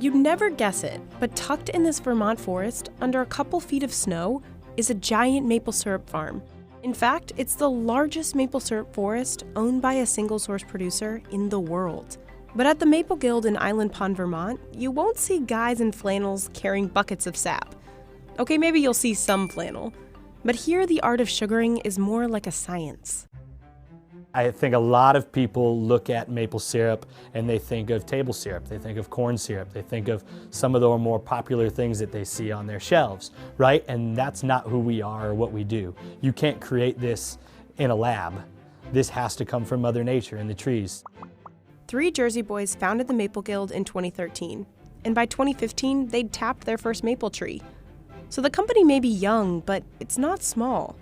You'd never guess it, but tucked in this Vermont forest, under a couple feet of snow, is a giant maple syrup farm. In fact, it's the largest maple syrup forest owned by a single-source producer in the world. But at the Maple Guild in Island Pond, Vermont, you won't see guys in flannels carrying buckets of sap. Okay, maybe you'll see some flannel. But here, the art of sugaring is more like a science. I think a lot of people look at maple syrup and they think of table syrup, they think of corn syrup, they think of some of the more popular things that they see on their shelves, right? And that's not who we are or what we do. You can't create this in a lab. This has to come from Mother Nature and the trees. 3 Jersey boys founded the Maple Guild in 2013, and by 2015, they'd tapped their first maple tree. So the company may be young, but it's not small.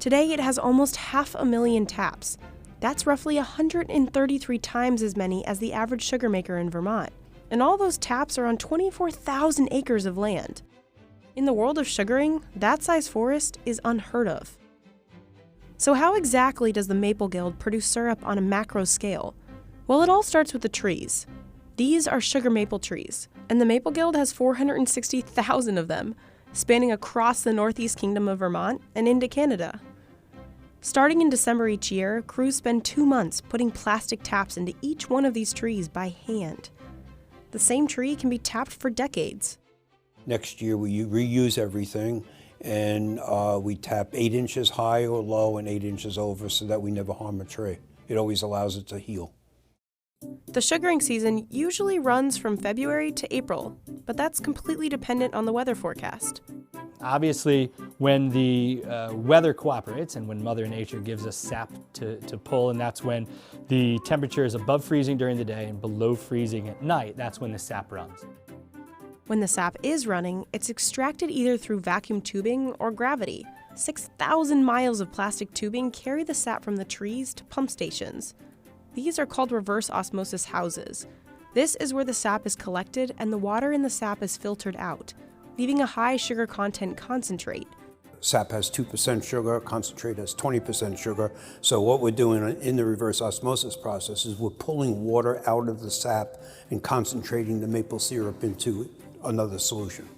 Today, it has almost 500,000 taps. That's roughly 133 times as many as the average sugar maker in Vermont. And all those taps are on 24,000 acres of land. In the world of sugaring, that size forest is unheard of. So how exactly does the Maple Guild produce syrup on a macro scale? Well, it all starts with the trees. These are sugar maple trees, and the Maple Guild has 460,000 of them, spanning across the Northeast Kingdom of Vermont and into Canada. Starting in December each year, crews spend 2 months putting plastic taps into each one of these trees by hand. The same tree can be tapped for decades. Next year we reuse everything, and we tap 8 inches high or low and 8 inches over so that we never harm a tree. It always allows it to heal. The sugaring season usually runs from February to April, but that's completely dependent on the weather forecast. Obviously, when the weather cooperates and when Mother Nature gives us sap to pull, and that's when the temperature is above freezing during the day and below freezing at night, that's when the sap runs. When the sap is running, it's extracted either through vacuum tubing or gravity. 6,000 miles of plastic tubing carry the sap from the trees to pump stations. These are called reverse osmosis houses. This is where the sap is collected and the water in the sap is filtered out, leaving a high sugar content concentrate. Sap has 2% sugar, concentrate has 20% sugar. So what we're doing in the reverse osmosis process is we're pulling water out of the sap and concentrating the maple syrup into another solution.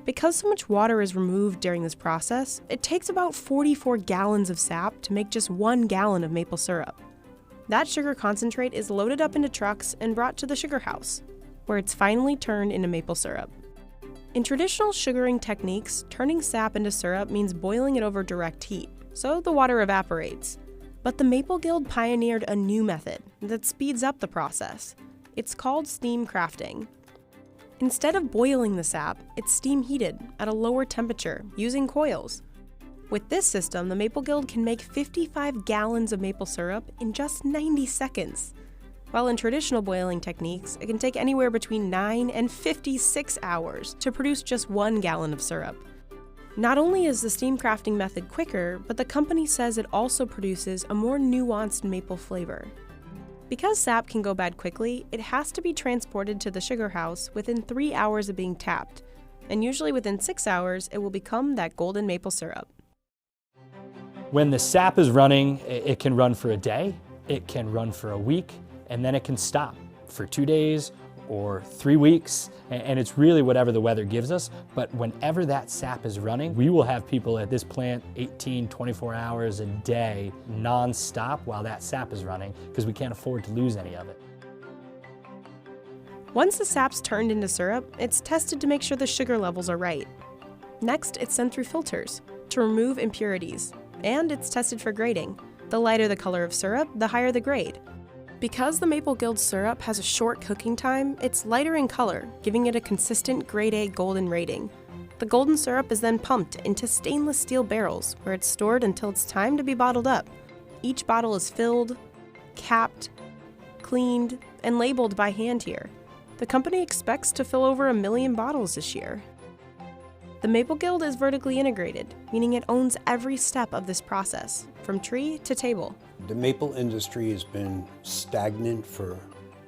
Because so much water is removed during this process, it takes about 44 gallons of sap to make just 1 gallon of maple syrup. That sugar concentrate is loaded up into trucks and brought to the sugar house, where it's finally turned into maple syrup. In traditional sugaring techniques, turning sap into syrup means boiling it over direct heat, so the water evaporates. But the Maple Guild pioneered a new method that speeds up the process. It's called steam crafting. Instead of boiling the sap, it's steam heated at a lower temperature using coils. With this system, the Maple Guild can make 55 gallons of maple syrup in just 90 seconds. While in traditional boiling techniques, it can take anywhere between 9 and 56 hours to produce just 1 gallon of syrup. Not only is the steam crafting method quicker, but the company says it also produces a more nuanced maple flavor. Because sap can go bad quickly, it has to be transported to the sugar house within 3 hours of being tapped, and usually within 6 hours, it will become that golden maple syrup. When the sap is running, it can run for a day, it can run for a week, and then it can stop for 2 days or 3 weeks, and it's really whatever the weather gives us. But whenever that sap is running, we will have people at this plant 18, 24 hours a day non-stop while that sap is running, because we can't afford to lose any of it. Once the sap's turned into syrup, it's tested to make sure the sugar levels are right. Next, it's sent through filters to remove impurities, and it's tested for grading. The lighter the color of syrup, the higher the grade. Because the Maple Guild syrup has a short cooking time, it's lighter in color, giving it a consistent grade A golden rating. The golden syrup is then pumped into stainless steel barrels, where it's stored until it's time to be bottled up. Each bottle is filled, capped, cleaned, and labeled by hand here. The company expects to fill over 1 million bottles this year. The Maple Guild is vertically integrated, meaning it owns every step of this process, from tree to table. The maple industry has been stagnant for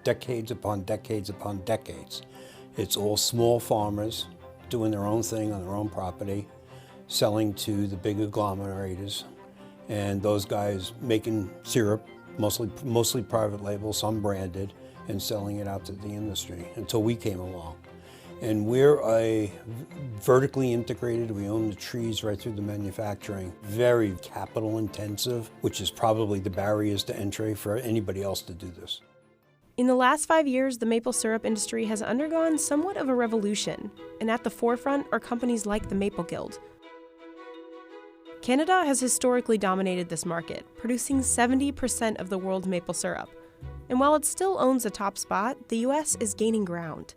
decades upon decades upon decades. It's all small farmers doing their own thing on their own property, selling to the big agglomerators, and those guys making syrup, mostly private label, some branded, and selling it out to the industry until we came along. And we're a vertically integrated, we own the trees right through the manufacturing, very capital intensive, which is probably the barriers to entry for anybody else to do this. In the last 5 years, the maple syrup industry has undergone somewhat of a revolution, and at the forefront are companies like the Maple Guild. Canada has historically dominated this market, producing 70% of the world's maple syrup. And while it still owns a top spot, the US is gaining ground.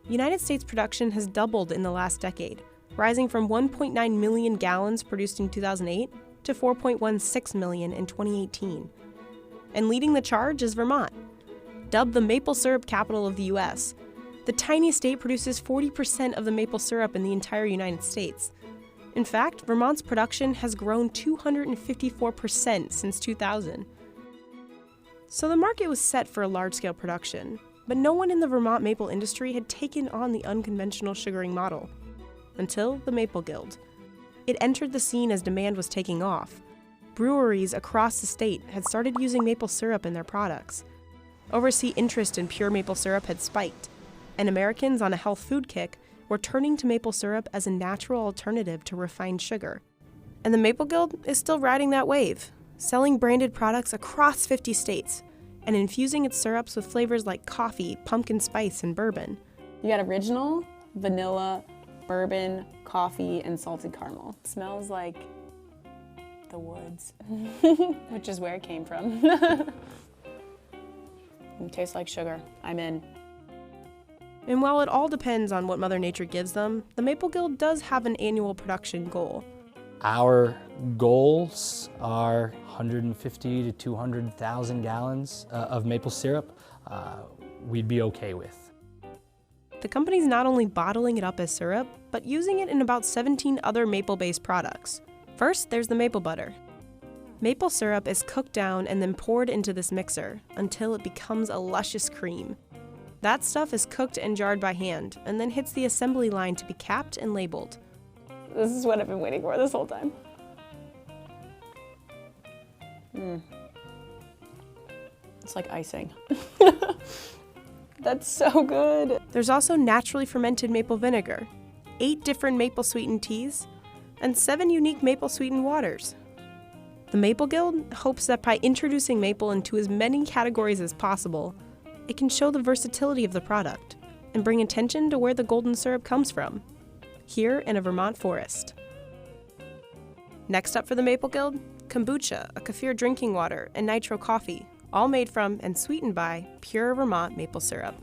United States production has doubled in the last decade, rising from 1.9 million gallons produced in 2008 to 4.16 million in 2018. And leading the charge is Vermont. Dubbed the maple syrup capital of the US, the tiny state produces 40% of the maple syrup in the entire United States. In fact, Vermont's production has grown 254% since 2000. So the market was set for a large-scale production, but no one in the Vermont maple industry had taken on the unconventional sugaring model. Until the Maple Guild. It entered the scene as demand was taking off. Breweries across the state had started using maple syrup in their products. Overseas interest in pure maple syrup had spiked, and Americans on a health food kick were turning to maple syrup as a natural alternative to refined sugar. And the Maple Guild is still riding that wave, selling branded products across 50 states, and infusing its syrups with flavors like coffee, pumpkin spice, and bourbon. You got original, vanilla, bourbon, coffee, and salted caramel. It smells like the woods, which is where it came from. It tastes like sugar. I'm in. And while it all depends on what Mother Nature gives them, the Maple Guild does have an annual production goal. Our goals are 150 to 200,000 gallons of maple syrup we'd be okay with. The company's not only bottling it up as syrup, but using it in about 17 other maple-based products. First, there's the maple butter. Maple syrup is cooked down and then poured into this mixer until it becomes a luscious cream. That stuff is cooked and jarred by hand and then hits the assembly line to be capped and labeled. This is what I've been waiting for this whole time. It's like icing. That's so good. There's also naturally fermented maple vinegar, 8 different maple sweetened teas, and 7 unique maple sweetened waters. The Maple Guild hopes that by introducing maple into as many categories as possible, it can show the versatility of the product and bring attention to where the golden syrup comes from, here in a Vermont forest. Next up for the Maple Guild, kombucha, a kefir drinking water, and nitro coffee, all made from and sweetened by pure Vermont maple syrup.